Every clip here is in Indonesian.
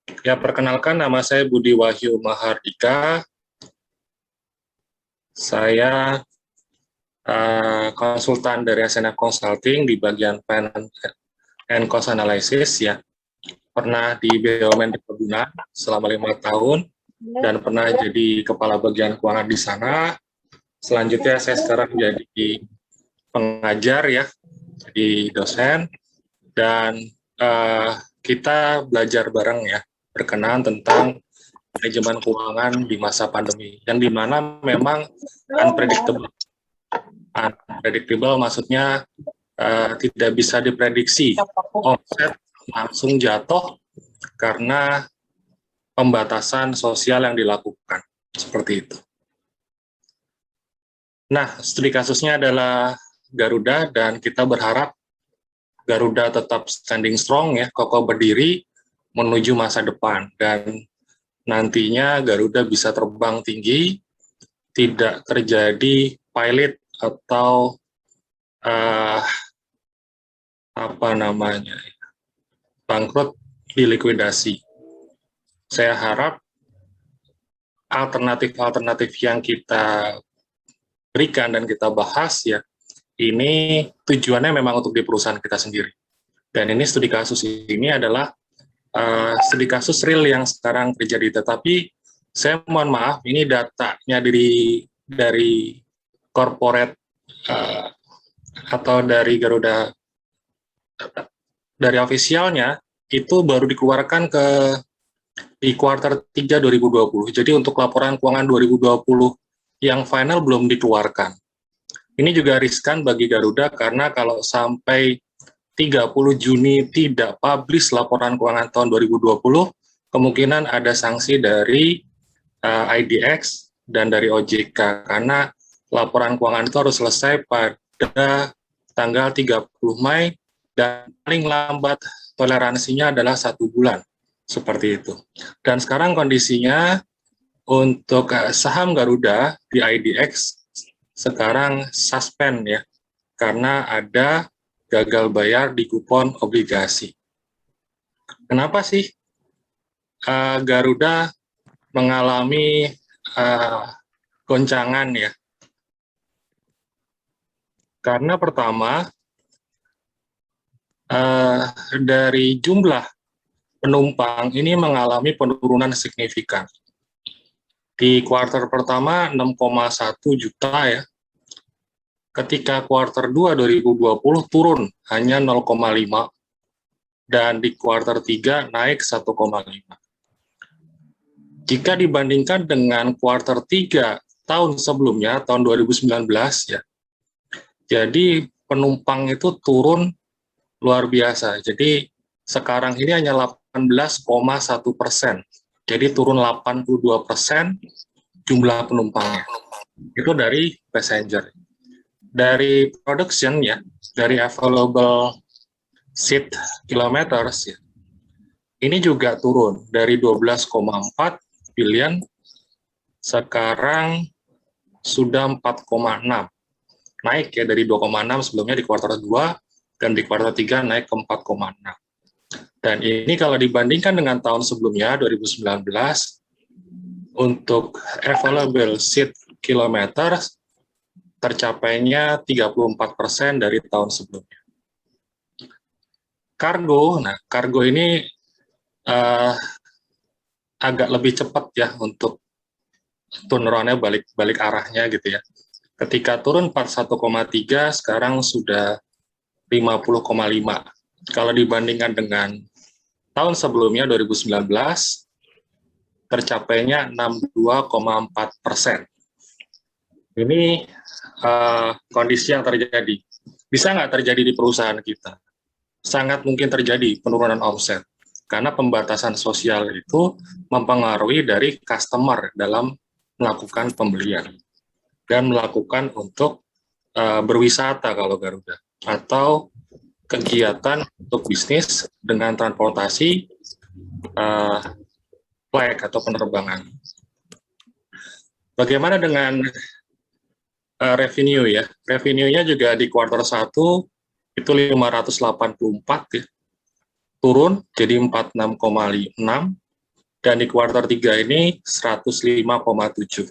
Ya, perkenalkan nama saya Budi Wahyu Mahardika. Saya konsultan dari Ascena Consulting di bagian Finance and Cost Analysis ya. Pernah di BUMN di Perkebunan selama 5 tahun dan pernah jadi kepala bagian keuangan di sana. Selanjutnya saya sekarang menjadi pengajar ya, jadi dosen, dan kita belajar bareng ya, berkenaan tentang manajemen keuangan di masa pandemi, yang dimana memang unpredictable. Unpredictable maksudnya tidak bisa diprediksi. Omset langsung jatuh karena pembatasan sosial yang dilakukan. Seperti itu. Nah, studi kasusnya adalah Garuda, dan kita berharap Garuda tetap standing strong ya, kokoh berdiri menuju masa depan, dan nantinya Garuda bisa terbang tinggi, tidak terjadi pilot atau bangkrut di likuidasi. Saya harap alternatif-alternatif yang kita berikan dan kita bahas ya, ini tujuannya memang untuk di perusahaan kita sendiri. Dan ini studi kasus ini adalah studi kasus real yang sekarang terjadi. Tetapi saya mohon maaf, ini datanya dari corporate atau dari Garuda, dari ofisialnya itu baru dikeluarkan di kuartal 3 2020. Jadi untuk laporan keuangan 2020 yang final belum dikeluarkan. Ini juga riskan bagi Garuda karena kalau sampai 30 Juni tidak publish laporan keuangan tahun 2020, kemungkinan ada sanksi dari IDX dan dari OJK, karena laporan keuangan itu harus selesai pada tanggal 30 Mei, dan paling lambat toleransinya adalah 1 bulan, seperti itu. Dan sekarang kondisinya untuk saham Garuda di IDX sekarang suspend ya, karena ada gagal bayar di kupon obligasi. Kenapa sih Garuda mengalami goncangan ya? Karena pertama, dari jumlah penumpang ini mengalami penurunan signifikan. Di kuartal pertama 6,1 juta ya. Ketika kuartal 2 2020 turun hanya 0,5, dan di kuartal 3 naik 1,5. Jika dibandingkan dengan kuartal 3 tahun sebelumnya, tahun 2019 ya, jadi penumpang itu turun luar biasa. Jadi sekarang ini hanya 18,1%. Jadi turun 82% jumlah penumpangnya. Itu dari passenger. Dari production ya, dari available seat kilometers ya, ini juga turun dari 12,4 billion, sekarang sudah 4,6. Naik ya dari 2,6 sebelumnya di kuartal 2, dan di kuartal 3 naik ke 4,6. Dan ini kalau dibandingkan dengan tahun sebelumnya, 2019, untuk available seat kilometer tercapainya 34% dari tahun sebelumnya. Kargo, nah kargo ini agak lebih cepat ya untuk turnaround-nya balik arahnya gitu ya. Ketika turun 41,3, sekarang sudah 50,5. Kalau dibandingkan dengan tahun sebelumnya 2019, tercapainya 62,4%. Ini kondisi yang terjadi. Bisa nggak terjadi di perusahaan kita? Sangat mungkin terjadi penurunan omset, karena pembatasan sosial itu mempengaruhi dari customer dalam melakukan pembelian dan melakukan untuk berwisata kalau Garuda, atau kegiatan untuk bisnis dengan transportasi flight atau penerbangan. Bagaimana dengan revenue ya? Revenue-nya juga di kuartal 1 itu 584 ya, turun jadi 46,6, dan di kuartal 3 ini 105,7.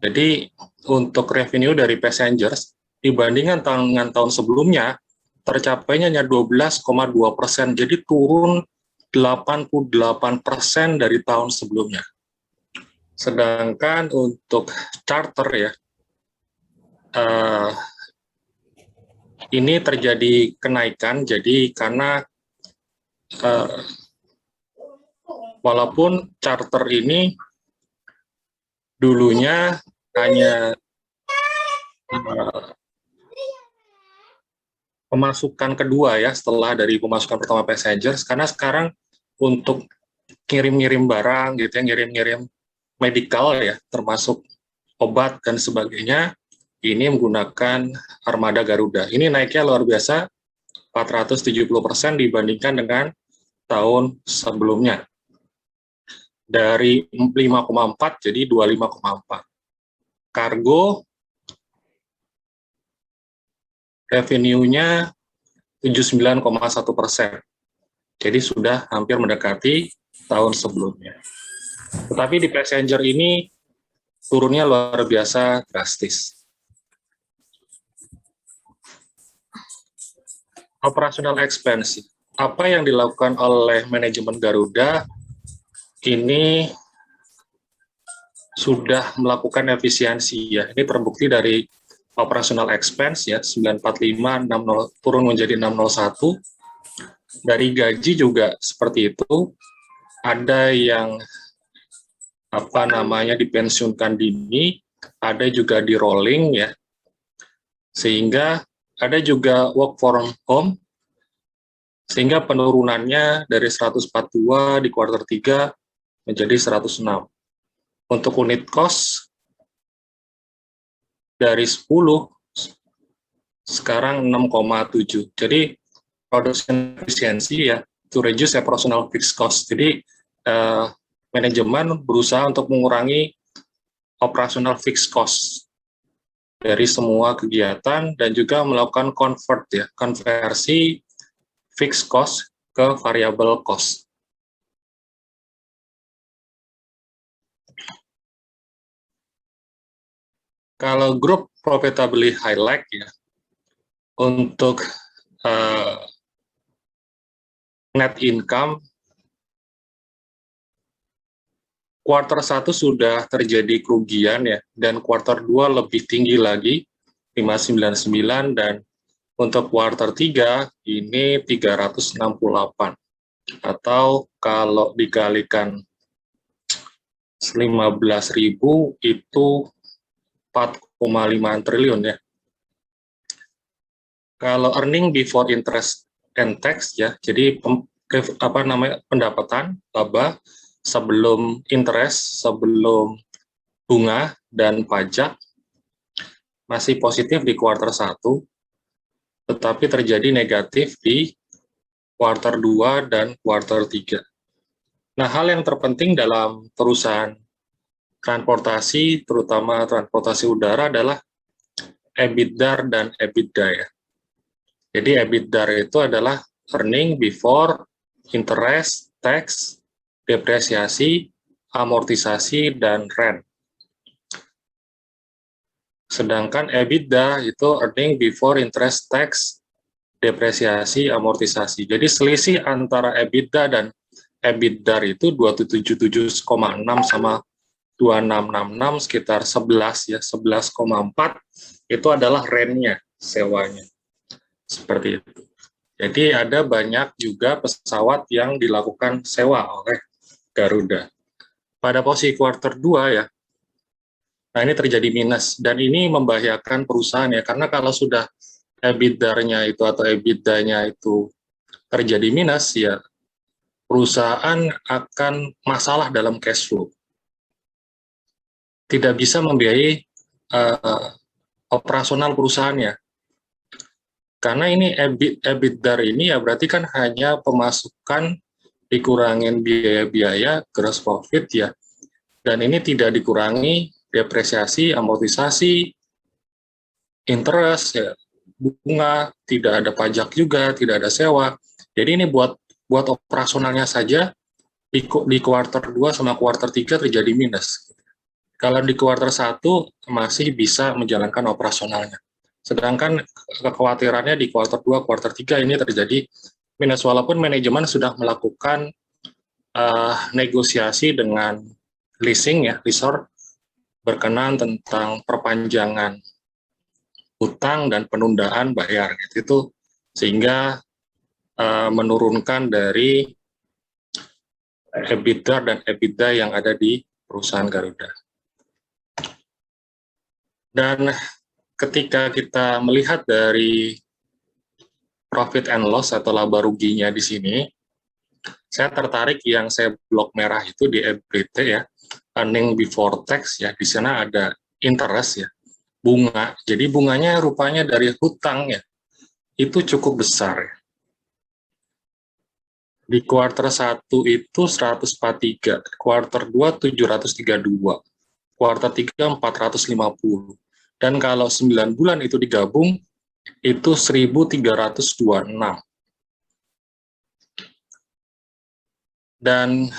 Jadi untuk revenue dari passengers dibandingkan dengan tahun sebelumnya tercapainya hanya 12,2%, jadi turun 88% dari tahun sebelumnya. Sedangkan untuk charter ya, ini terjadi kenaikan, jadi karena walaupun charter ini dulunya hanya pemasukan kedua ya setelah dari pemasukan pertama passengers, karena sekarang untuk ngirim-ngirim barang gitu ya, ngirim-ngirim medical ya, termasuk obat dan sebagainya, ini menggunakan armada Garuda. Ini naiknya luar biasa, 470% dibandingkan dengan tahun sebelumnya. Dari 5,4 jadi 25,4. Kargo revenue-nya 79,1%. Jadi sudah hampir mendekati tahun sebelumnya. Tetapi di passenger ini turunnya luar biasa drastis. Operational expense. Apa yang dilakukan oleh manajemen Garuda ini sudah melakukan efisiensi ya. Ini terbukti dari operational expense ya, 945 60 turun menjadi 601. Dari gaji juga seperti itu. Ada yang dipensiunkan dini, ada juga di rolling ya. Sehingga ada juga work from home, sehingga penurunannya dari 142 di kuartal 3 menjadi 106. Untuk unit cost dari 10 sekarang 6,7. Jadi production efisiensi ya, to reduce operational fixed cost. Jadi manajemen berusaha untuk mengurangi operational fixed cost dari semua kegiatan dan juga melakukan konversi fixed cost ke variable cost. Kalau grup profitably highlight ya, untuk net income, kuartal 1 sudah terjadi kerugian ya, dan kuartal 2 lebih tinggi lagi, 599, dan untuk kuartal 3 ini 368. Atau kalau dikalikan 15.000 itu 4,5 triliun ya. Kalau earning before interest and tax ya, jadi pendapatan laba sebelum interest, sebelum bunga dan pajak masih positif di kuartal 1, tetapi terjadi negatif di kuartal 2 dan kuartal 3. Nah, hal yang terpenting dalam perusahaan transportasi, terutama transportasi udara, adalah EBITDA dan EBITDA ya. Jadi EBITDA itu adalah earning before interest, tax, depresiasi, amortisasi, dan rent. Sedangkan EBITDA itu earning before interest, tax, depresiasi, amortisasi. Jadi selisih antara EBITDA dan EBITDA itu 277,6 sama 2666 sekitar 11 ya, 11,4 itu adalah rent-nya, sewanya. Seperti itu. Jadi ada banyak juga pesawat yang dilakukan sewa oleh Garuda. Pada posisi kuartal 2 ya, nah ini terjadi minus, dan ini membahayakan perusahaan ya, karena kalau sudah EBITDA-nya itu atau EBITDA-nya itu terjadi minus ya, perusahaan akan masalah dalam cash flow. Tidak bisa membiayai operasional perusahaannya. Karena ini EBITDA ini ya berarti kan hanya pemasukan dikurangin biaya-biaya gross profit ya. Dan ini tidak dikurangi depresiasi, amortisasi, interest, ya, bunga, tidak ada pajak juga, tidak ada sewa. Jadi ini buat operasionalnya saja di kuartal 2 sama kuartal 3 terjadi minus. Kalau di kuartal 1 masih bisa menjalankan operasionalnya. Sedangkan kekhawatirannya di kuartal 2, kuartal 3 ini terjadi minus, walaupun manajemen sudah melakukan negosiasi dengan leasing ya, lessor berkenan tentang perpanjangan utang dan penundaan bayar itu sehingga menurunkan dari EBITDA dan EBITDA yang ada di perusahaan Garuda. Dan ketika kita melihat dari profit and loss atau laba ruginya di sini, saya tertarik yang saya blok merah itu di EBT ya, earning before tax ya, di sana ada interest ya, bunga. Jadi bunganya rupanya dari hutang ya, itu cukup besar ya. Di kuartal 1 itu 143, kuartal 2 732, kuartal 3 450. Dan kalau 9 bulan itu digabung, itu 1.326. Dan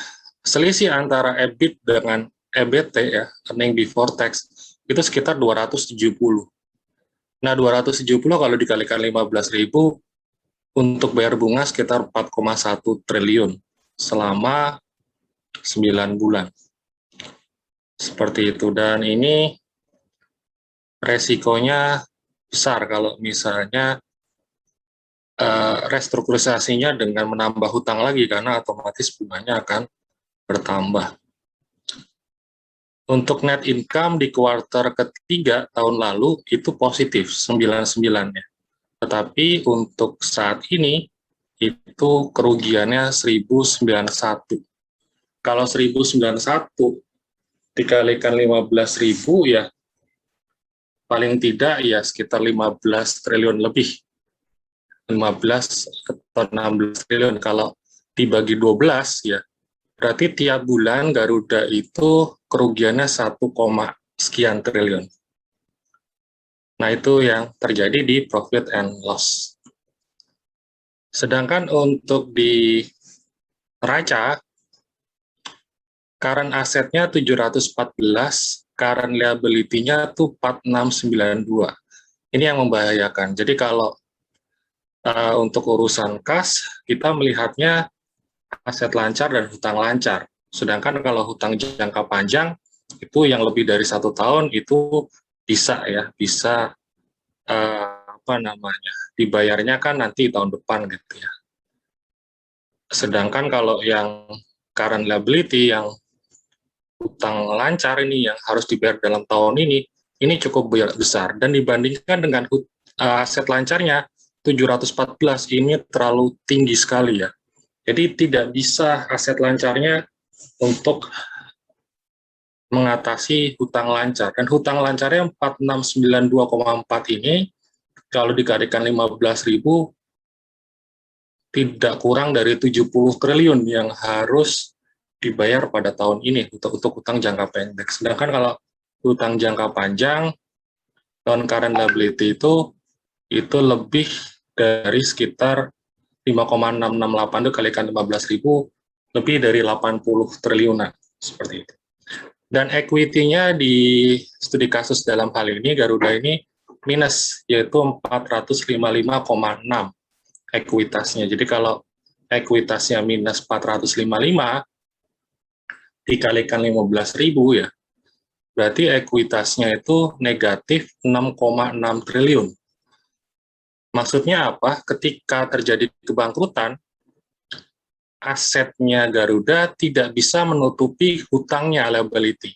selisih antara EBIT dengan EBT ya, earning before tax, itu sekitar 270. Nah, 270 kalau dikalikan 15.000, untuk bayar bunga sekitar 4,1 triliun selama 9 bulan. Seperti itu, dan ini resikonya besar kalau misalnya restrukturisasinya dengan menambah hutang lagi, karena otomatis bunganya akan bertambah. Untuk net income di kuartal ketiga tahun lalu itu positif 99 ya. Tetapi untuk saat ini itu kerugiannya 1.091. Kalau 1.091 dikalikan 15.000 ya paling tidak ya sekitar 15 triliun lebih. 15 atau 16 triliun. Kalau dibagi 12 ya berarti tiap bulan Garuda itu kerugiannya 1, sekian triliun. Nah, itu yang terjadi di profit and loss. Sedangkan untuk di neraca, current asetnya 714, current liability-nya tuh 4692. Ini yang membahayakan. Jadi kalau untuk urusan kas, kita melihatnya aset lancar dan hutang lancar. Sedangkan kalau hutang jangka panjang, itu yang lebih dari 1 tahun, itu bisa dibayarnya kan nanti tahun depan gitu ya. Sedangkan kalau yang current liability, yang hutang lancar ini yang harus dibayar dalam tahun ini cukup besar, dan dibandingkan dengan aset lancarnya 714 ini terlalu tinggi sekali ya. Jadi tidak bisa aset lancarnya untuk mengatasi hutang lancar, dan hutang lancarnya 4692,4 ini kalau dikalikan 15.000 tidak kurang dari 70 triliun yang harus dibayar pada tahun ini untuk hutang jangka pendek. Sedangkan kalau hutang jangka panjang, non-current liability itu lebih dari sekitar 5,668 itu kalikan 15.000, lebih dari 80 triliunan, seperti itu. Dan equity-nya di studi kasus dalam hal ini, Garuda ini minus, yaitu 455,6 ekuitasnya. Jadi kalau ekuitasnya minus 455 dikalikan 15.000 ya, berarti ekuitasnya itu negatif 6,6 triliun. Maksudnya apa? Ketika terjadi kebangkrutan, asetnya Garuda tidak bisa menutupi hutangnya, liability.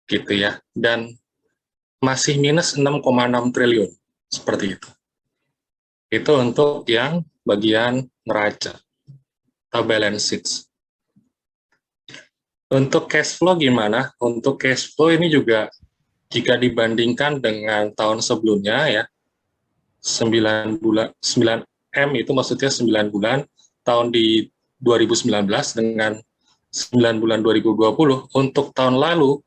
Gitu ya. Dan masih minus 6,6 triliun. Seperti itu. Itu untuk yang bagian neraca atau balance sheet. Untuk cash flow gimana? Untuk cash flow ini juga jika dibandingkan dengan tahun sebelumnya ya, 9 bulan, 9M itu maksudnya 9 bulan tahun di 2019 dengan 9 bulan 2020, untuk tahun lalu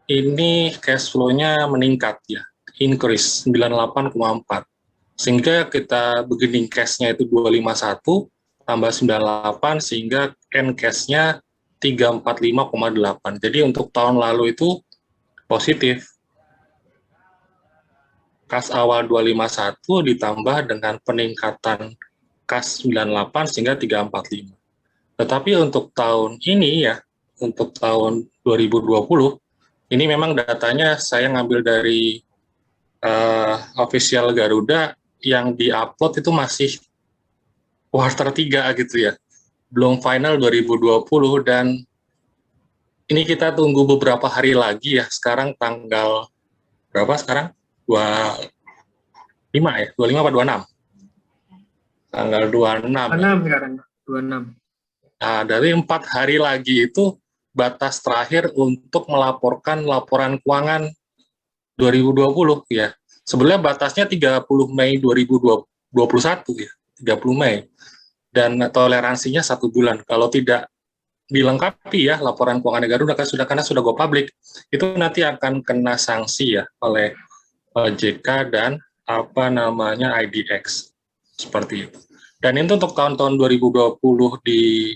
ini cash flow-nya meningkat ya, increase 98,4. Sehingga kita beginning cash-nya itu 251, tambah 98 sehingga end cash-nya 345,8. Jadi untuk tahun lalu itu positif. Kas awal 251 ditambah dengan peningkatan kas 98 sehingga 345. Tetapi untuk tahun ini ya, untuk tahun 2020, ini memang datanya saya ngambil dari official Garuda yang di-upload itu masih quarter 3 gitu ya. Belum final 2020 dan ini kita tunggu beberapa hari lagi ya. Sekarang tanggal berapa sekarang? 25 ya? 25 apa 26? Tanggal 26 ya. 26 sekarang, 26. Nah, dari 4 hari lagi itu batas terakhir untuk melaporkan laporan keuangan 2020 ya. Sebenarnya batasnya 30 Mei 2021 ya, 30 Mei. Dan toleransinya 1 bulan. Kalau tidak dilengkapi ya laporan keuangan Garuda karena sudah go public, itu nanti akan kena sanksi ya oleh OJK dan IDX seperti itu. Dan itu untuk tahun-tahun 2020 di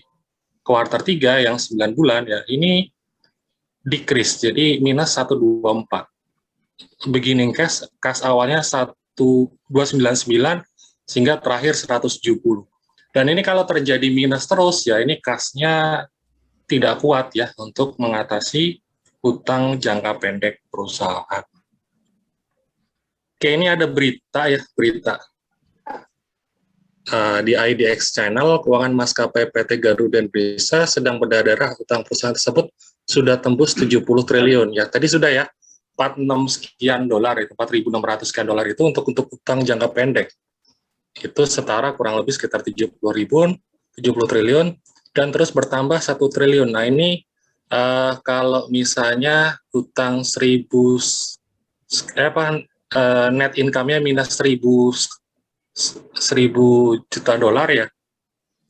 kuartal 3 yang 9 bulan ya, ini decrease, jadi minus 124. Beginning cash, kas awalnya 1299 sehingga terakhir 170. Dan ini kalau terjadi minus terus ya, ini kasnya tidak kuat ya untuk mengatasi hutang jangka pendek perusahaan. Oke, ini ada berita ya, berita. Di IDX Channel, keuangan maskapai PT Garuda Indonesia sedang berdarah hutang perusahaan tersebut sudah tembus 70 triliun. Ya, tadi sudah ya, 46 sekian dolar, itu 4.600 sekian dolar itu untuk hutang jangka pendek. Itu setara kurang lebih sekitar 70 triliun, dan terus bertambah 1 triliun. Nah, ini kalau misalnya hutang 1.000, net income-nya minus 1.000 juta dolar ya,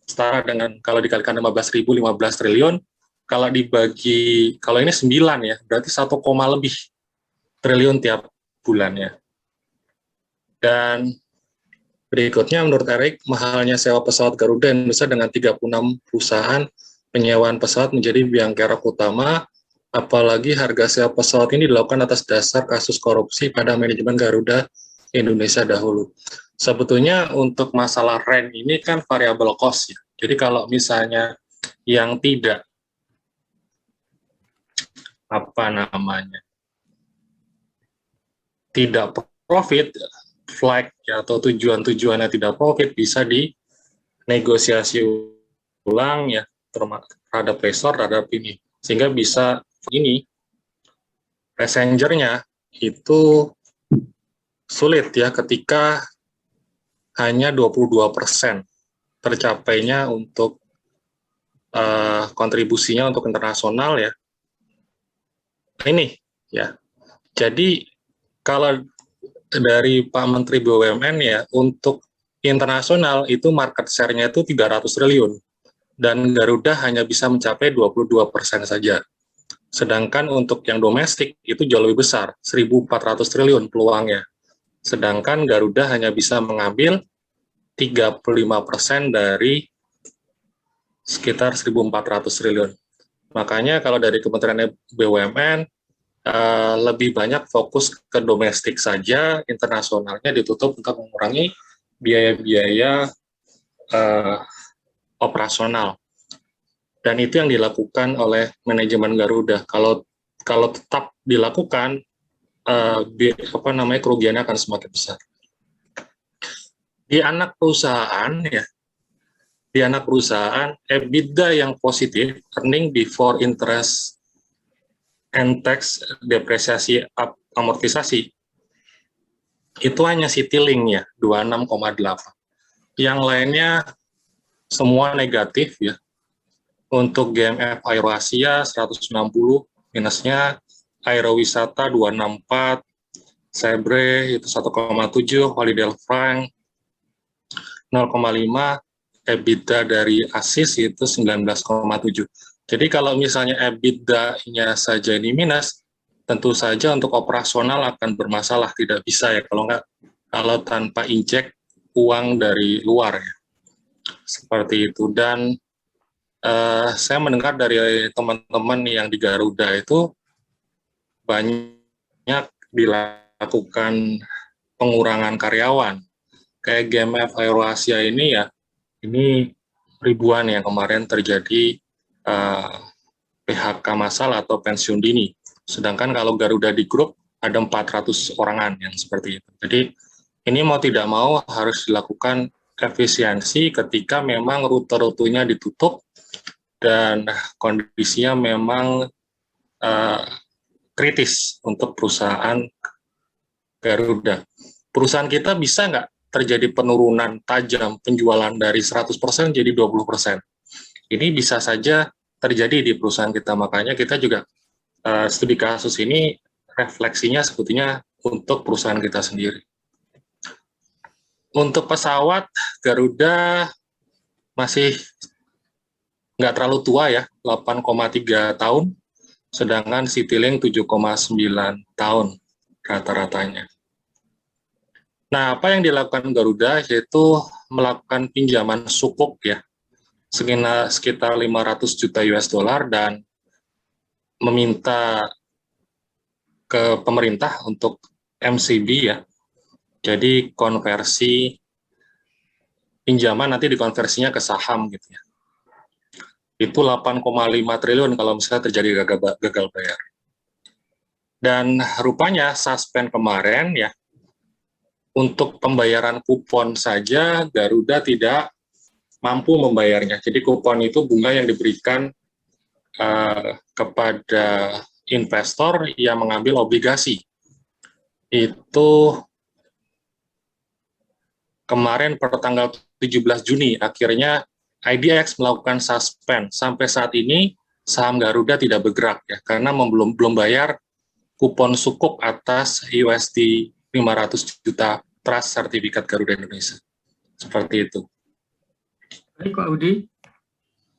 setara dengan kalau dikalikan 15.000, 15 triliun, kalau dibagi, kalau ini 9 ya, berarti 1, lebih triliun tiap bulannya. Dan berikutnya menurut Erick, mahalnya sewa pesawat Garuda Indonesia dengan 36 perusahaan penyewaan pesawat menjadi biang kerok utama, apalagi harga sewa pesawat ini dilakukan atas dasar kasus korupsi pada manajemen Garuda Indonesia dahulu. Sebetulnya untuk masalah rent ini kan variable cost ya. Jadi kalau misalnya yang tidak tidak profit, flag ya, atau tujuannya tidak profit, bisa dinegosiasi ulang ya terhadap lessor, terhadap ini, sehingga bisa ini passengernya itu sulit ya ketika hanya 22% tercapainya untuk kontribusinya untuk internasional ya. Ini ya. Jadi kalau dari Pak Menteri BUMN ya, untuk internasional itu market share-nya itu 300 triliun dan Garuda hanya bisa mencapai 22% saja. Sedangkan untuk yang domestik itu jauh lebih besar, 1.400 triliun peluangnya. Sedangkan Garuda hanya bisa mengambil 35% dari sekitar 1.400 triliun. Makanya kalau dari Kementerian BUMN lebih banyak fokus ke domestik saja, internasionalnya ditutup untuk mengurangi biaya-biaya operasional. Dan itu yang dilakukan oleh manajemen Garuda. Kalau tetap dilakukan, kerugiannya akan semakin besar. Di anak perusahaan ya, EBITDA yang positif, earning before interest and tax, depresiasi amortisasi, itu hanya Citylink ya, 26,8. Yang lainnya semua negatif ya. Untuk GMF Aeroasia 160 minusnya, Aerowisata 264, Sebre itu 1,7, Holiday Frank 0,5, EBITDA dari ASIS itu 19,7. Jadi kalau misalnya EBITDA-nya saja ini minus, tentu saja untuk operasional akan bermasalah, tidak bisa ya kalau tanpa injek uang dari luar ya. seperti itu. Dan saya mendengar dari teman-teman yang di Garuda itu banyak dilakukan pengurangan karyawan. Kayak GMF Aeroasia ini ya, ini ribuan yang kemarin terjadi PHK massal atau pensiun dini. Sedangkan kalau Garuda di grup ada 400 orangan yang seperti itu. Jadi ini mau tidak mau harus dilakukan efisiensi ketika memang rute-rutenya ditutup dan kondisinya memang kritis untuk perusahaan Garuda. Perusahaan kita bisa nggak terjadi penurunan tajam penjualan dari 100% jadi 20%? Ini bisa saja terjadi di perusahaan kita, makanya kita juga studi kasus ini refleksinya sebetulnya untuk perusahaan kita sendiri. Untuk pesawat, Garuda masih nggak terlalu tua ya, 8,3 tahun, sedangkan Citylink 7,9 tahun rata-ratanya. Nah, apa yang dilakukan Garuda yaitu melakukan pinjaman sukuk ya, sekitar 500 juta US dollar dan meminta ke pemerintah untuk MCB ya. Jadi konversi pinjaman nanti dikonversinya ke saham gitu ya. Itu 8,5 triliun kalau misalnya terjadi gagal bayar. Dan rupanya suspend kemarin ya, untuk pembayaran kupon saja Garuda tidak mampu membayarnya. Jadi kupon itu bunga yang diberikan kepada investor yang mengambil obligasi. Itu kemarin per tanggal 17 Juni, akhirnya IDX melakukan suspend. Sampai saat ini saham Garuda tidak bergerak ya, karena belum bayar kupon sukuk atas USD 500 juta trust sertifikat Garuda Indonesia. Seperti itu. Baik Pak Budi,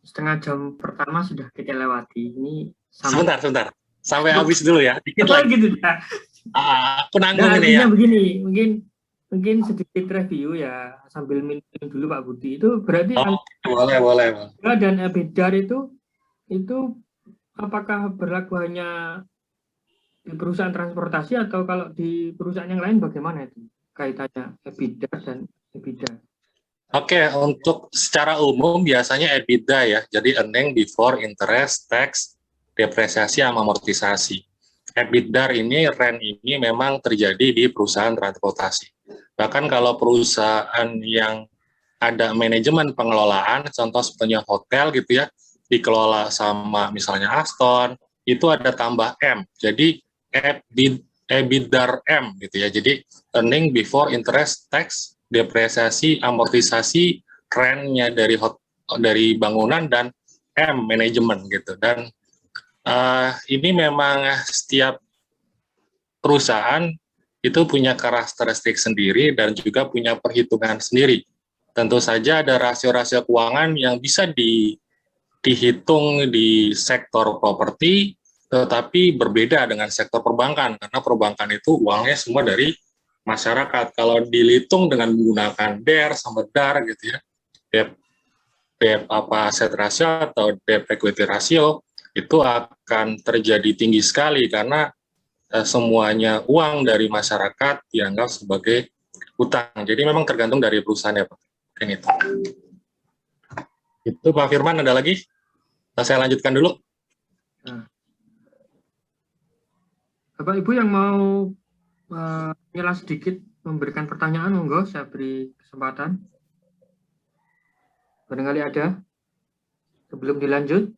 setengah jam pertama sudah kita lewati. Ini sebentar. Sampai habis dulu ya. Dikit lagi. Gitu ya. Aku nanggung ini ya. Begini, mungkin sedikit review ya sambil minum dulu Pak Budi. Itu berarti boleh. Dan EBITDA itu apakah berlaku hanya di perusahaan transportasi atau kalau di perusahaan yang lain bagaimana itu kaitannya EBITDA dan EBITDA? Oke, untuk secara umum biasanya EBITDA ya, jadi earning before interest, tax, depresiasi, sama amortisasi. EBITDA ini, rent ini memang terjadi di perusahaan transportasi. Bahkan kalau perusahaan yang ada manajemen pengelolaan, contoh seperti hotel gitu ya, dikelola sama misalnya Aston, itu ada tambah M, jadi EBITDA M gitu ya, jadi earning before interest, tax, depresiasi, amortisasi, rent-nya dari bangunan, dan M manajemen gitu. Dan ini memang setiap perusahaan itu punya karakteristik sendiri dan juga punya perhitungan sendiri. Tentu saja ada rasio-rasio keuangan yang bisa dihitung di sektor properti, tetapi berbeda dengan sektor perbankan, karena perbankan itu uangnya semua dari masyarakat. Kalau dihitung dengan menggunakan DER sama DAR gitu ya, debt asset ratio atau debt equity ratio, itu akan terjadi tinggi sekali karena semuanya uang dari masyarakat dianggap sebagai utang. Jadi memang tergantung dari perusahaan ya Pak. Itu. Itu Pak Firman, ada lagi? Saya lanjutkan dulu. Bapak Ibu yang mau nyela sedikit memberikan pertanyaan, monggo saya beri kesempatan. Barangkali ada sebelum dilanjut.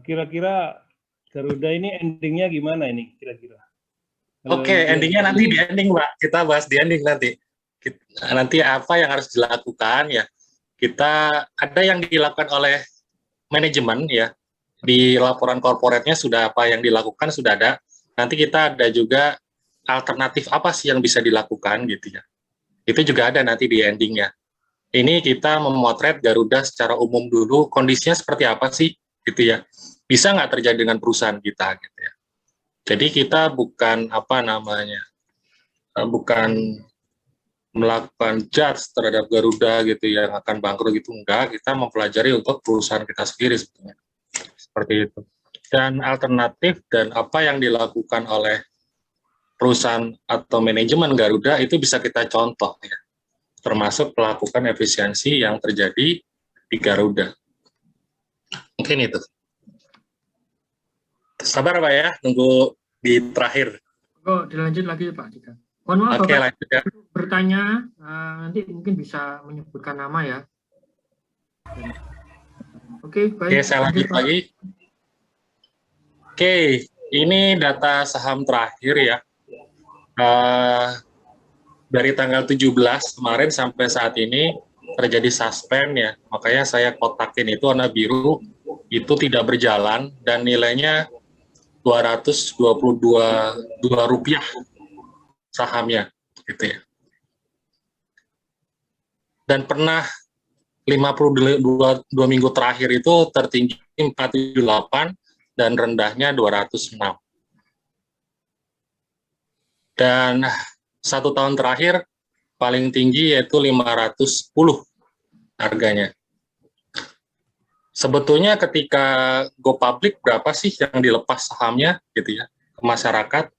Kira-kira Garuda ini endingnya gimana ini kira-kira? Oke, endingnya nanti di ending Pak. Kita bahas di ending nanti. Nanti apa yang harus dilakukan ya. Kita ada yang dilakukan oleh manajemen ya. Di laporan korporatnya sudah apa yang dilakukan sudah ada. Nanti kita ada juga alternatif apa sih yang bisa dilakukan gitu ya. Itu juga ada nanti di endingnya. Ini kita memotret Garuda secara umum dulu, kondisinya seperti apa sih gitu ya. Bisa nggak terjadi dengan perusahaan kita gitu ya. Jadi kita bukan bukan melakukan judge terhadap Garuda gitu yang akan bangkrut gitu, enggak, kita mempelajari untuk perusahaan kita sendiri sebetulnya. Seperti itu. Dan alternatif dan apa yang dilakukan oleh perusahaan atau manajemen Garuda itu bisa kita contoh ya. Termasuk melakukan efisiensi yang terjadi di Garuda. Mungkin itu. Sabar Pak ya, tunggu di terakhir. Oh, dilanjut lagi Pak Dika. Mohon maaf Oke, Bapak lanjut ya. bertanya, nanti mungkin bisa menyebutkan nama ya. Oke, baik. Oke, saya lanjut lagi. Oke, ini data saham terakhir ya. Dari tanggal 17 kemarin sampai saat ini terjadi suspend ya. Makanya saya kotakin itu warna biru, itu tidak berjalan dan nilainya 222 rupiah sahamnya gitu ya. Dan pernah 52 minggu terakhir itu tertinggi 478 dan rendahnya 206. Dan 1 tahun terakhir paling tinggi yaitu 510 harganya. Sebetulnya ketika go public berapa sih yang dilepas sahamnya gitu ya ke masyarakat?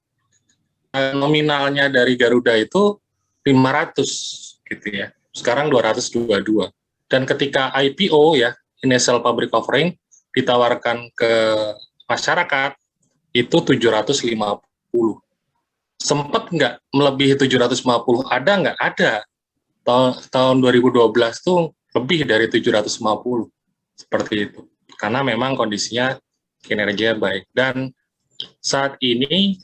Nominalnya dari Garuda itu 500 gitu ya. Sekarang 222. Dan ketika IPO ya, initial public offering ditawarkan ke masyarakat itu 750. Sempat nggak melebihi 750? Ada nggak? Ada. Tahun 2012 tuh lebih dari 750. Seperti itu. Karena memang kondisinya kinerja baik. Dan saat ini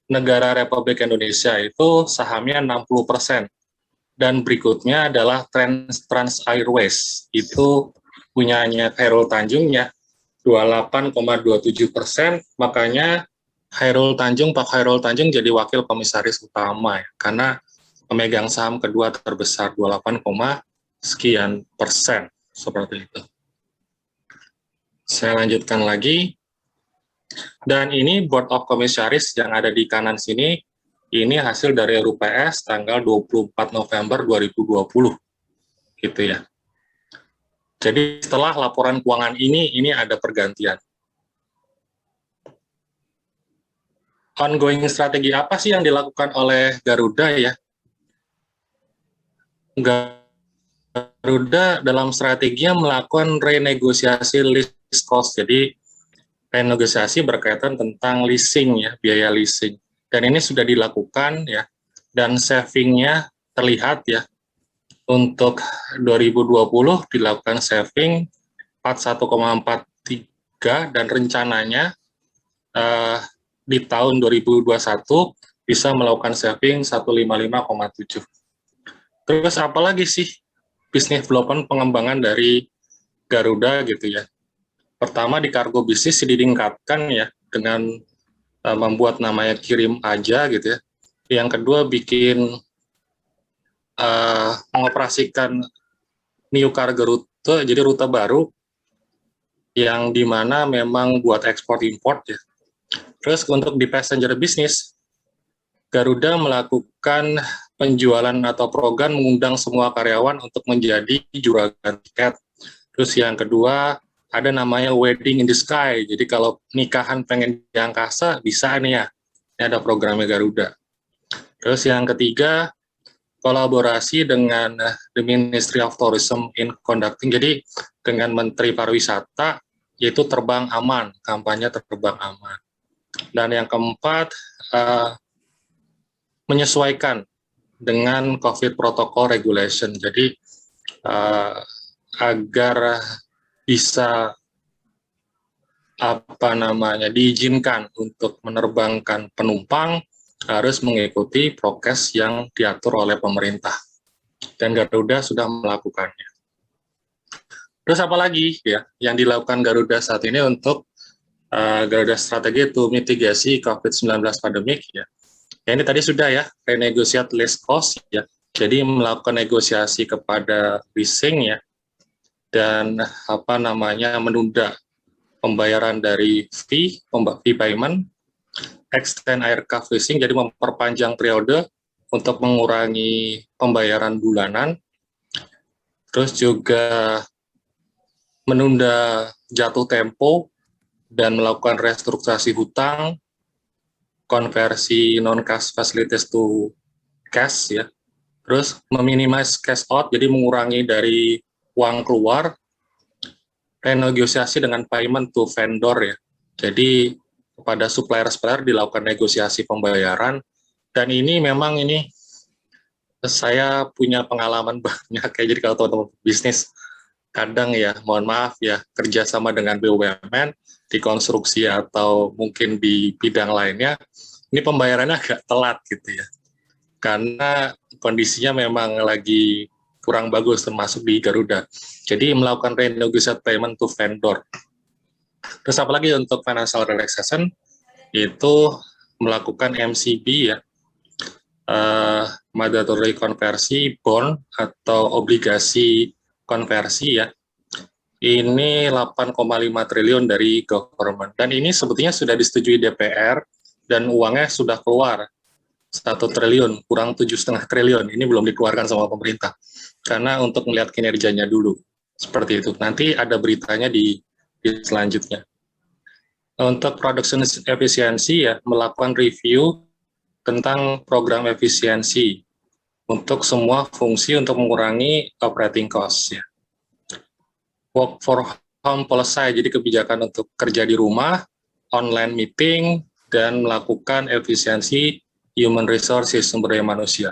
negara Republik Indonesia itu sahamnya 60%. Dan berikutnya adalah Trans Airways. Itu punyanya Khairul Tanjung ya, 28,27%. Makanya Pak Khairul Tanjung jadi wakil komisaris utama ya, karena pemegang saham kedua terbesar 28, sekian persen seperti itu. Saya lanjutkan lagi. Dan ini Board of Commissaries yang ada di kanan sini, ini hasil dari RUPS tanggal 24 November 2020. Gitu ya. Jadi setelah laporan keuangan ini ada pergantian. Ongoing strategi apa sih yang dilakukan oleh Garuda ya? Garuda dalam strateginya melakukan renegosiasi lease cost. Jadi renegosiasi berkaitan tentang leasing ya, biaya leasing. Dan ini sudah dilakukan ya. Dan savingnya terlihat ya. Untuk 2020 dilakukan saving 41,43 dan rencananya di tahun 2021 bisa melakukan saving 155,7. Terus apalagi sih business development pengembangan dari Garuda gitu ya. Pertama di kargo bisnis ditingkatkan ya dengan membuat namanya kirim aja gitu ya. Yang kedua bikin mengoperasikan new cargo rute, jadi rute baru yang dimana memang buat ekspor import ya. Terus untuk di passenger business, Garuda melakukan penjualan atau program mengundang semua karyawan untuk menjadi juragan tiket. Terus yang kedua, ada namanya wedding in the sky. Jadi kalau nikahan pengen di angkasa, bisa nih ya. Ini ada programnya Garuda. Terus yang ketiga, kolaborasi dengan the Ministry of Tourism in Conducting. Jadi dengan Menteri Pariwisata, yaitu terbang aman, kampanye terbang aman. Dan yang keempat, menyesuaikan dengan COVID Protocol Regulation. Jadi agar bisa diizinkan untuk menerbangkan penumpang harus mengikuti prokes yang diatur oleh pemerintah. Dan Garuda sudah melakukannya. Terus apa lagi ya yang dilakukan Garuda saat ini untuk Garuda strategi itu mitigasi COVID-19 pandemik ya. Ya ini tadi sudah ya, renegosiat lease cost ya. Jadi melakukan negosiasi kepada leasing ya. Dan menunda pembayaran dari fee payment. extend aircraft leasing, jadi memperpanjang periode untuk mengurangi pembayaran bulanan, terus juga menunda jatuh tempo dan melakukan restrukturisasi hutang, konversi non-cash facilities to cash ya, terus meminimize cash out, jadi mengurangi dari uang keluar, renegosiasi dengan payment to vendor ya, jadi kepada supplier-supplier dilakukan negosiasi pembayaran, dan ini memang ini saya punya pengalaman banyak kayak, jadi kalau teman-teman bisnis kadang ya, mohon maaf ya, kerjasama dengan BUMN di konstruksi atau mungkin di bidang lainnya, ini pembayarannya agak telat gitu ya, karena kondisinya memang lagi kurang bagus termasuk di Garuda. Jadi melakukan renegotiate payment to vendor. Terus apalagi untuk financial relaxation, itu melakukan MCB ya, mandatory konversi bond atau obligasi konversi ya. Ini 8,5 triliun dari government. Dan ini sebetulnya sudah disetujui DPR dan uangnya sudah keluar 1 triliun, kurang 7,5 triliun. Ini belum dikeluarkan sama pemerintah. Karena untuk melihat kinerjanya dulu. Seperti itu. Nanti ada beritanya di selanjutnya. Untuk production efisiensi ya, melakukan review tentang program efisiensi untuk semua fungsi untuk mengurangi operating cost ya. Work for home policy, jadi kebijakan untuk kerja di rumah, online meeting, dan melakukan efisiensi human resources, sumber daya manusia.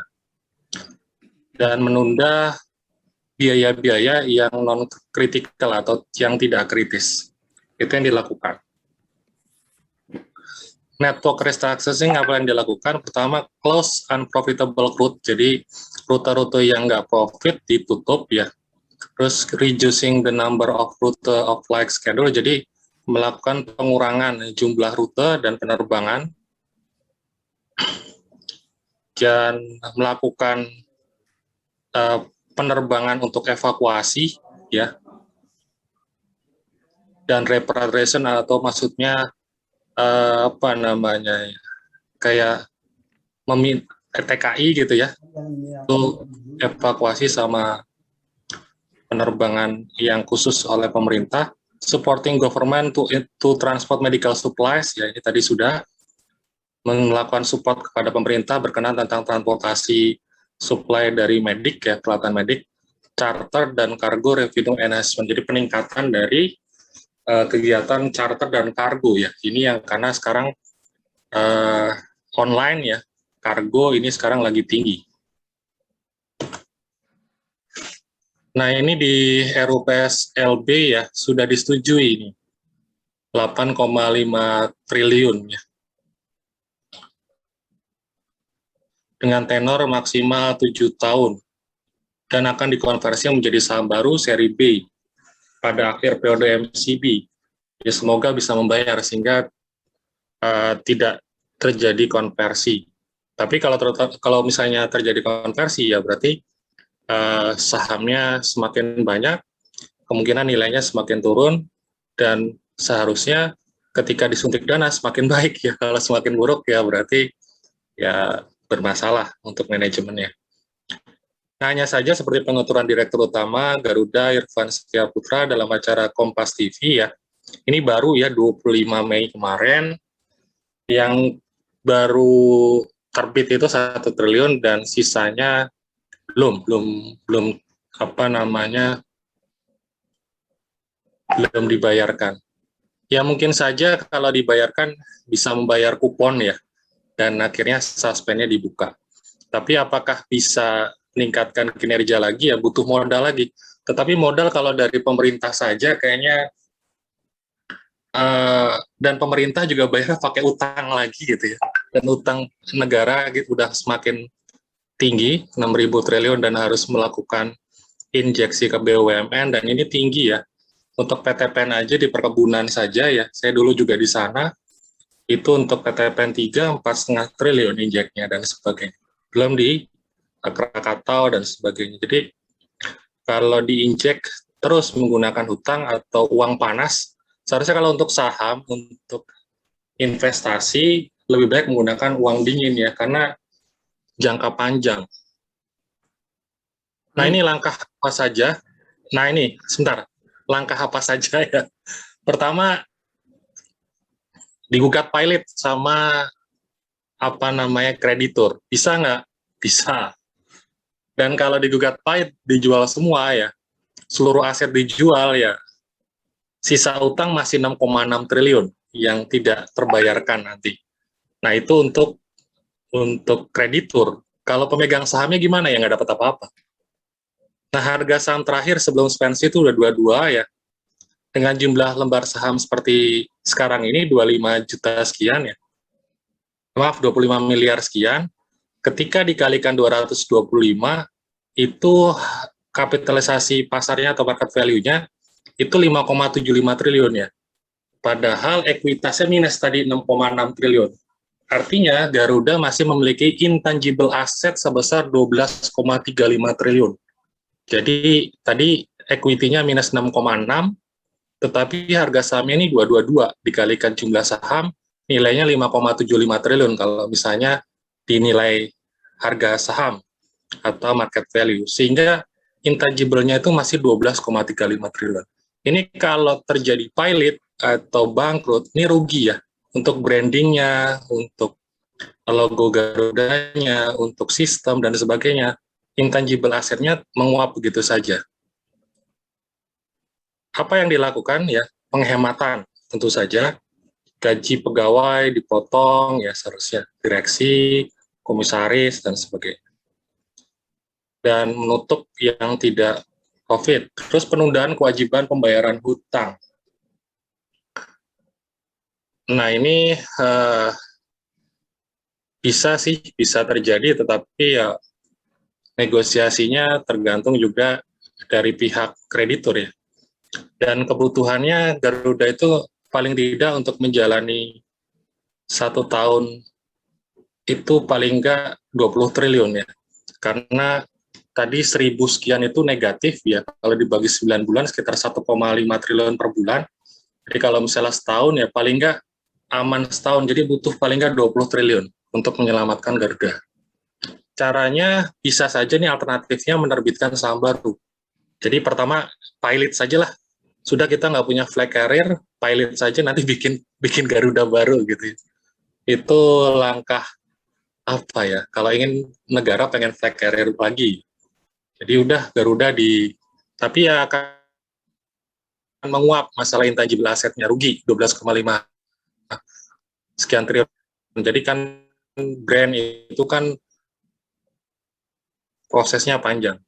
Dan menunda biaya-biaya yang non-kritikal atau yang tidak kritis. Itu yang dilakukan. Network restructuring apa yang dilakukan? Pertama, close unprofitable route, jadi rute-rute yang nggak profit ditutup ya. Terus reducing the number of rute of flight schedule, jadi melakukan pengurangan jumlah rute dan penerbangan, dan melakukan penerbangan untuk evakuasi ya, dan repatriation atau maksudnya apa namanya, kayak TKI gitu ya, itu evakuasi sama penerbangan yang khusus oleh pemerintah. Supporting government to transport medical supplies, ya ini tadi sudah, melakukan support kepada pemerintah berkenan tentang transportasi supply dari medik ya, peralatan medik, charter dan cargo revenue enhancement, jadi peningkatan dari kegiatan charter dan kargo ya. Ini yang karena sekarang online ya, kargo ini sekarang lagi tinggi. Nah ini di RUPS LB ya sudah disetujui ini 8,5 triliun ya. Dengan tenor maksimal 7 tahun dan akan dikonversi menjadi saham baru seri B pada akhir periode MCB. Ya, semoga bisa membayar sehingga tidak terjadi konversi. Tapi kalau misalnya terjadi konversi ya berarti sahamnya semakin banyak, kemungkinan nilainya semakin turun, dan seharusnya ketika disuntik dana semakin baik ya. Kalau semakin buruk ya berarti ya bermasalah untuk manajemennya. Nah, hanya saja seperti penuturan Direktur Utama Garuda Irfan Setiaputra dalam acara Kompas TV ya, ini baru ya 25 Mei kemarin, yang baru terbit itu 1 triliun dan sisanya belum apa namanya, belum dibayarkan. Ya mungkin saja kalau dibayarkan bisa membayar kupon ya, dan akhirnya suspendnya dibuka. Tapi apakah bisa meningkatkan kinerja lagi ya, butuh modal lagi. Tetapi modal kalau dari pemerintah saja kayaknya, dan pemerintah juga bayar pakai utang lagi gitu ya. Dan utang negara gitu udah semakin tinggi, 6.000 triliun, dan harus melakukan injeksi ke BUMN, dan ini tinggi ya. Untuk PTPN aja di perkebunan saja ya, saya dulu juga di sana, itu untuk PTPN 3, 4,5 triliun injeknya dan sebagainya. Belum di Krakatau dan sebagainya. Jadi kalau diinjek terus menggunakan hutang atau uang panas, seharusnya kalau untuk saham, untuk investasi lebih baik menggunakan uang dingin ya, karena jangka panjang. Nah, ini langkah apa saja? Nah, ini, sebentar. Langkah apa saja ya? Pertama, digugat pilot sama kreditur. Bisa nggak? Bisa. Dan kalau digugat pilot, dijual semua ya. Seluruh aset dijual ya. Sisa utang masih 6,6 triliun yang tidak terbayarkan nanti. Nah, itu untuk kreditur. Kalau pemegang sahamnya gimana ya, nggak dapat apa-apa. Nah, harga saham terakhir sebelum suspensi itu udah 22 ya. Dengan jumlah lembar saham seperti sekarang ini 25 juta sekian ya. Maaf, 25 miliar sekian. Ketika dikalikan 225, itu kapitalisasi pasarnya atau market value-nya itu 5,75 triliun ya. Padahal ekuitasnya minus tadi 6,6 triliun. Artinya Garuda masih memiliki intangible asset sebesar 12,35 triliun. Jadi tadi equity-nya minus 6,6, tetapi harga sahamnya ini 222 dikalikan jumlah saham, nilainya 5,75 triliun kalau misalnya dinilai harga saham atau market value. Sehingga intangible-nya itu masih 12,35 triliun. Ini kalau terjadi pilot atau bangkrut, ini rugi ya. Untuk brandingnya, untuk logo Garudanya, untuk sistem, dan sebagainya. Intangible asetnya menguap begitu saja. Apa yang dilakukan ya? Penghematan, tentu saja. Gaji pegawai dipotong, ya seharusnya direksi, komisaris, dan sebagainya. Dan menutup yang tidak profit. Terus penundaan kewajiban pembayaran hutang. Nah, ini bisa terjadi, tetapi ya negosiasinya tergantung juga dari pihak kreditur ya. Dan kebutuhannya Garuda itu paling tidak untuk menjalani 1 tahun itu paling enggak 20 triliun ya. Karena tadi 1.000 sekian itu negatif ya, kalau dibagi 9 bulan sekitar 1,5 triliun per bulan. Jadi kalau misalnya setahun ya paling enggak aman setahun, jadi butuh paling enggak 20 triliun untuk menyelamatkan Garuda. Caranya bisa saja nih alternatifnya menerbitkan saham baru. Jadi pertama pilot saja lah. Sudah kita nggak punya flag carrier, pilot saja nanti bikin Garuda baru gitu. Itu langkah apa ya? Kalau ingin negara pengen flag carrier lagi. Jadi udah Garuda tapi ya akan menguap masalah intangible asetnya, rugi 12,5 sekian triliun. Jadi kan brand itu kan prosesnya panjang.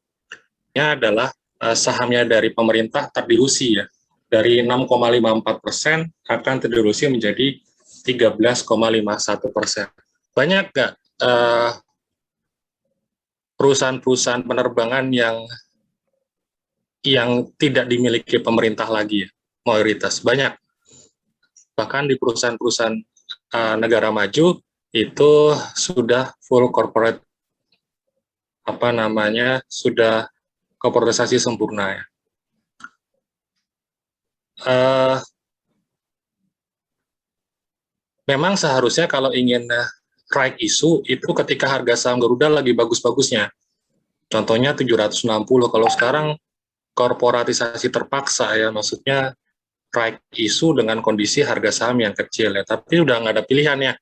Ini adalah sahamnya dari pemerintah terdilusi ya. Dari 6,54% akan terdilusi menjadi 13,51%. Banyak nggak perusahaan-perusahaan penerbangan yang tidak dimiliki pemerintah lagi ya, mayoritas banyak. Bahkan di perusahaan-perusahaan negara maju itu sudah full corporate sudah korporatisasi sempurna ya. Memang seharusnya kalau ingin right issue itu ketika harga saham Garuda lagi bagus-bagusnya. Contohnya 760, kalau sekarang korporatisasi terpaksa ya, maksudnya right issue dengan kondisi harga saham yang kecil ya. Tapi udah nggak ada pilihan ya.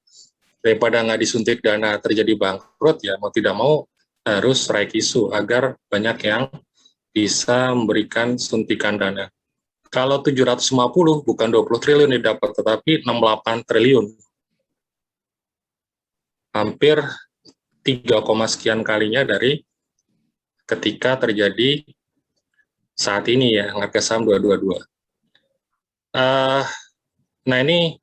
Daripada nggak disuntik dana terjadi bangkrut ya, mau tidak mau harus right issue agar banyak yang bisa memberikan suntikan dana. Kalau 750 bukan 20 triliun didapat, tetapi 68 triliun. Hampir 3, sekian kalinya dari ketika terjadi saat ini ya, harga saham 222. Nah ini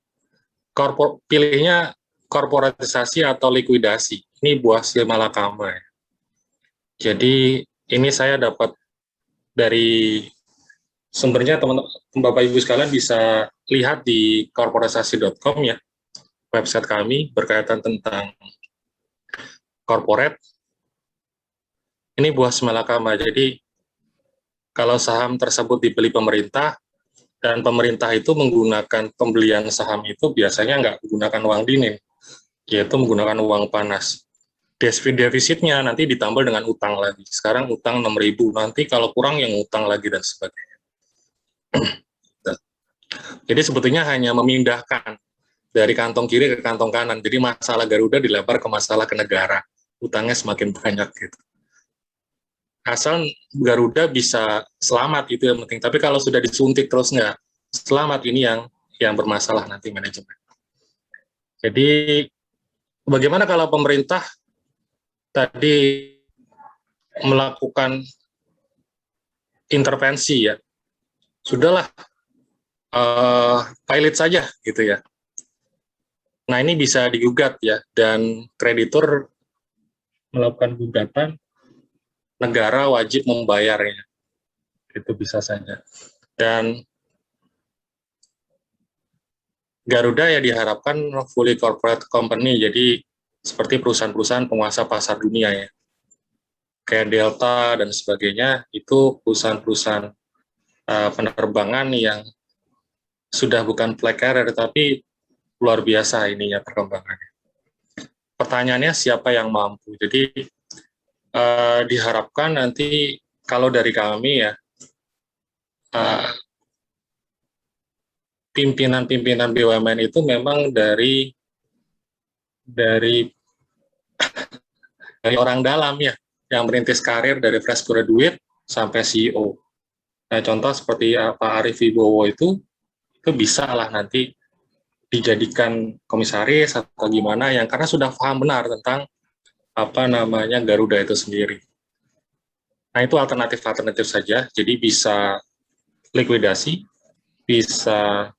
pilihnya korporatisasi atau likuidasi. Ini buah silmalakama ya. Jadi ini saya dapat dari sumbernya, teman-teman Bapak Ibu sekalian bisa lihat di korporatisasi.com ya, website kami berkaitan tentang corporate. Ini buah silmalakama. Jadi kalau saham tersebut dibeli pemerintah dan pemerintah itu menggunakan pembelian saham itu biasanya nggak menggunakan uang dingin, yaitu menggunakan uang panas. Defisitnya nanti ditambah dengan utang lagi. Sekarang utang 6.000, nanti kalau kurang yang utang lagi dan sebagainya. Jadi sebetulnya hanya memindahkan dari kantong kiri ke kantong kanan. Jadi masalah Garuda dilempar ke masalah ke negara. Utangnya semakin banyak gitu. Asal Garuda bisa selamat itu yang penting. Tapi kalau sudah disuntik terus nggak selamat, ini yang bermasalah nanti manajemen. Jadi bagaimana kalau pemerintah tadi melakukan intervensi ya, sudahlah pilot saja gitu ya. Nah ini bisa digugat ya, dan kreditur melakukan gugatan, negara wajib membayarnya, itu bisa saja. Dan Garuda ya diharapkan fully corporate company, jadi seperti perusahaan-perusahaan penguasa pasar dunia ya, kayak Delta dan sebagainya, itu perusahaan-perusahaan penerbangan yang sudah bukan flag carrier, tapi luar biasa ininya perkembangannya. Pertanyaannya siapa yang mampu? Jadi diharapkan nanti kalau dari kami ya, pimpinan-pimpinan BUMN itu memang dari orang dalam ya, yang merintis karir dari fresh graduate sampai CEO. Nah, contoh seperti Pak Arief Wibowo itu bisa lah nanti dijadikan komisaris atau gimana, yang karena sudah paham benar tentang Garuda itu sendiri. Nah, itu alternatif saja. Jadi bisa likuidasi, bisa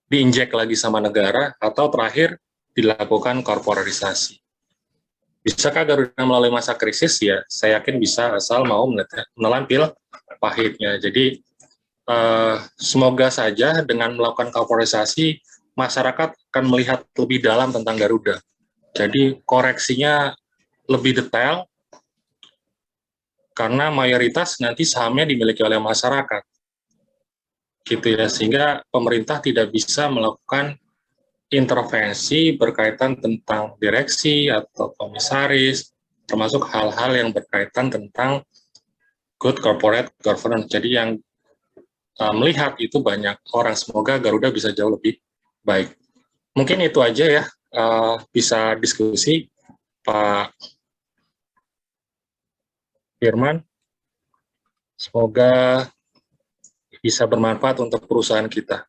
diinjek lagi sama negara, atau terakhir dilakukan korporatisasi. Bisakah Garuda melalui masa krisis? Ya, saya yakin bisa, asal mau menelan pil pahitnya. Jadi semoga saja dengan melakukan korporatisasi, masyarakat akan melihat lebih dalam tentang Garuda. Jadi koreksinya lebih detail, karena mayoritas nanti sahamnya dimiliki oleh masyarakat. Gitu ya, sehingga pemerintah tidak bisa melakukan intervensi berkaitan tentang direksi atau komisaris, termasuk hal-hal yang berkaitan tentang good corporate governance. Jadi yang melihat itu banyak orang. Semoga Garuda bisa jauh lebih baik. Mungkin itu aja ya, bisa diskusi Pak Firman. Semoga bisa bermanfaat untuk perusahaan kita.